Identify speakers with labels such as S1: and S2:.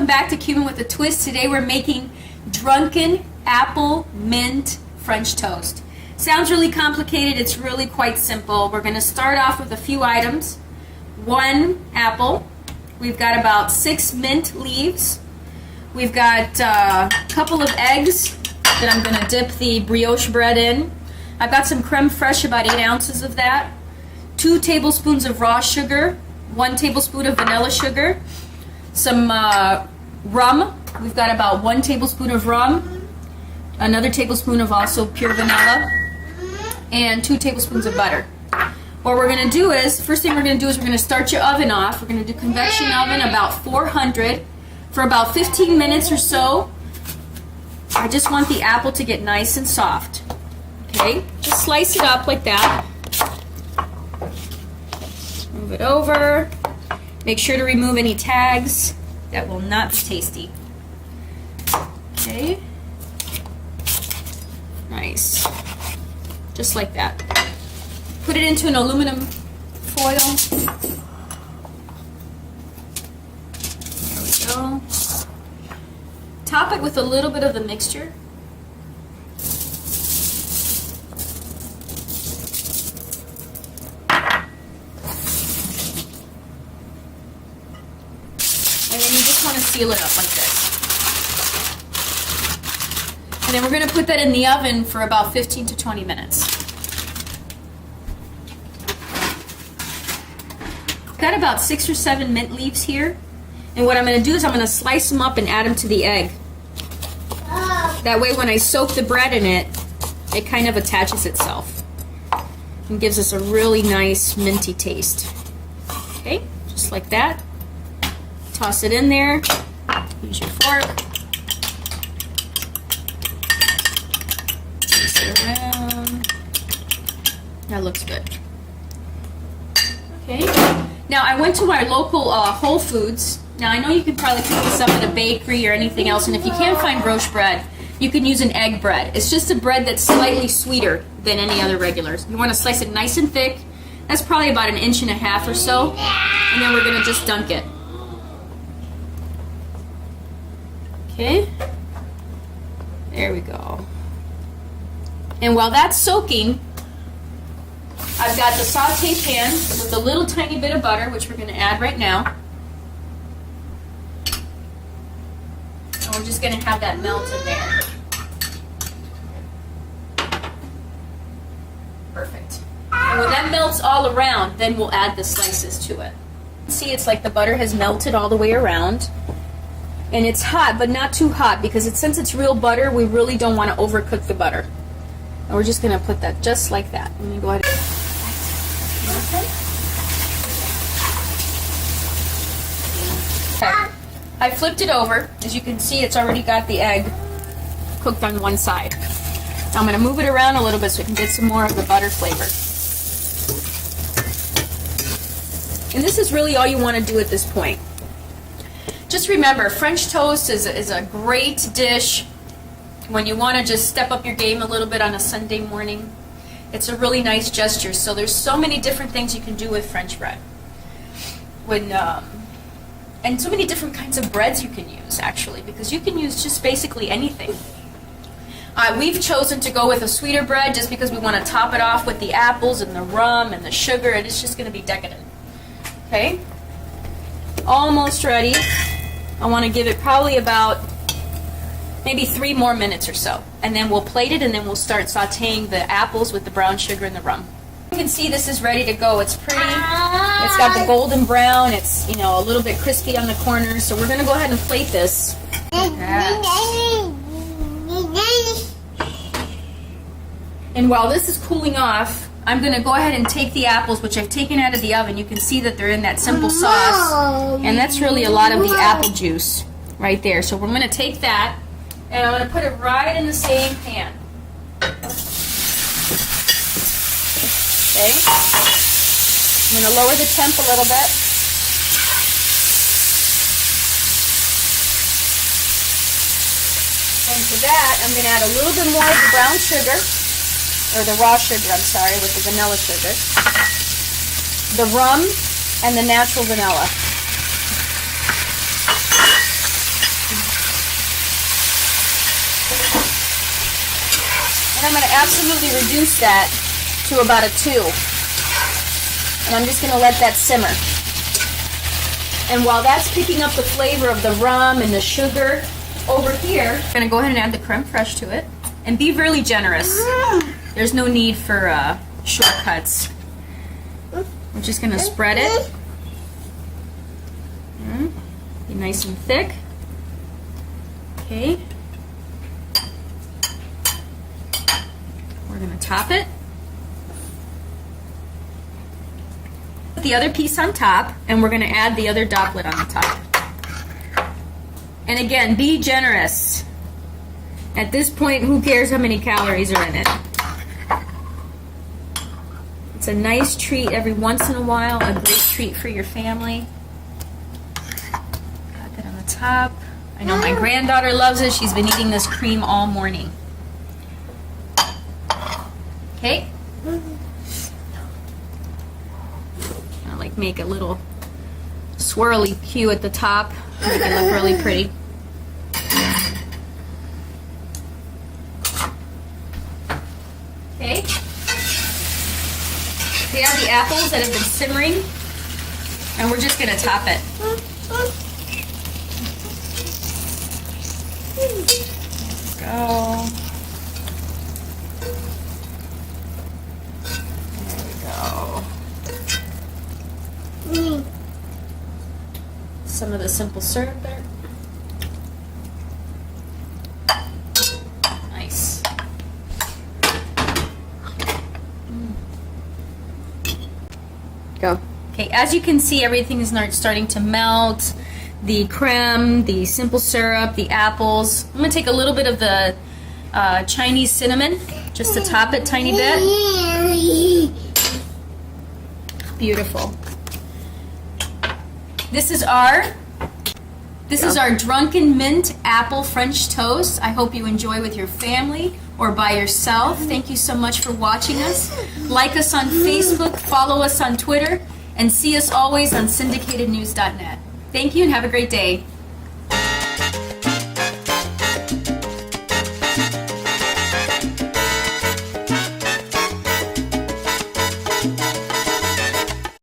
S1: back to Cuban with a Twist. Today we're making Drunken apple mint French toast. Sounds really complicated, it's really quite simple. We're going to start off with a few items. 1 apple. We've got about 6 mint leaves. We've got a couple of eggs that I'm going to dip the brioche bread in. I've got some crème fraiche, about 8 ounces of that. 2 tablespoons of raw sugar. 1 tablespoon of vanilla sugar. Some rum. We've got about 1 tablespoon of rum. Another tablespoon of also pure vanilla. And 2 tablespoons of butter. What we're going to do is, first thing we're going to do is we're going to start your oven off. We're going to do convection oven about 400 for about 15 minutes or so. I just want the apple to get nice and soft. Okay, just slice it up like that. Move it over. Make sure to remove any tags. That will not be tasty. Okay. Nice. Just like that. Put it into an aluminum foil. There we go. Top it with a little bit of the mixture. And then you just want to seal it up like this. And then we're going to put that in the oven for about 15 to 20 minutes. Got about 6 or 7 mint leaves here. And what I'm going to do is I'm going to slice them up and add them to the egg. That way when I soak the bread in it, it kind of attaches itself. And gives us a really nice minty taste. Okay, just like that. Toss it in there. Use your fork. Mix it around. That looks good. Okay. Now I went to our local Whole Foods. Now I know you can probably pick this up at a bakery or anything else, and if you can't find brioche bread, you can use an egg bread. It's just a bread that's slightly sweeter than any other regulars. You want to slice it nice and thick. That's probably about 1.5 inches or so. And then we're going to just dunk it. Okay. There we go. And while that's soaking, I've got the saute pan with a little tiny bit of butter, which we're going to add right now. And we're just going to have that melt in there. Perfect. And when that melts all around, then we'll add the slices to it. See, it's like the butter has melted all the way around. And it's hot, but not too hot, because since it's real butter, we really don't want to overcook the butter. And we're just going to put that just like that. Let me go ahead. Okay. I flipped it over. As you can see, it's already got the egg cooked on one side. Now I'm going to move it around a little bit so we can get some more of the butter flavor. And this is really all you want to do at this point. Just remember, French toast is a great dish when you want to just step up your game a little bit on a Sunday morning. It's a really nice gesture. So there's so many different things you can do with French bread. And so many different kinds of breads you can use, actually, because you can use just basically anything. We've chosen to go with a sweeter bread just because we want to top it off with the apples and the rum and the sugar, and it's just going to be decadent. Okay? Almost ready. I want to give it probably about maybe 3 more minutes or so. And then we'll plate it, and then we'll start sauteing the apples with the brown sugar and the rum. You can see this is ready to go. It's pretty. It's got the golden brown. It's, a little bit crispy on the corners. So we're going to go ahead and plate this. And while this is cooling off, I'm going to go ahead and take the apples, which I've taken out of the oven. You can see that they're in that simple sauce. And that's really a lot of the apple juice right there. So we're going to take that, and I'm going to put it right in the same pan. Okay. I'm going to lower the temp a little bit. And to that, I'm going to add a little bit more of the brown sugar. Or the raw sugar, I'm sorry, with the vanilla sugar. The rum and the natural vanilla. And I'm going to absolutely reduce that to about a 2. And I'm just going to let that simmer. And while that's picking up the flavor of the rum and the sugar, over here, I'm going to go ahead and add the crème fraiche to it. And be really generous. There's no need for shortcuts. We're just going to spread it. Be nice and thick. Okay. We're going to top it. Put the other piece on top, and we're going to add the other doublet on the top. And again, be generous. At this point, who cares how many calories are in it? It's a nice treat every once in a while, a great treat for your family. Got that on the top. I know my granddaughter loves it. She's been eating this cream all morning. Okay. I like make a little swirly cue at the top. Make it look really pretty. Okay. We have the apples that have been simmering, and we're just going to top it. There we go. There we go. Some of the simple syrup there. Nice. Go. Okay, as you can see, everything is starting to melt. The crème, the simple syrup, the apples. I'm going to take a little bit of the Chinese cinnamon just to top it tiny bit. Beautiful. This is our Drunken Mint Apple French Toast. I hope you enjoy with your family or by yourself. Thank you so much for watching us. Like us on Facebook, follow us on Twitter, and see us always on syndicatednews.net. Thank you and have a great day.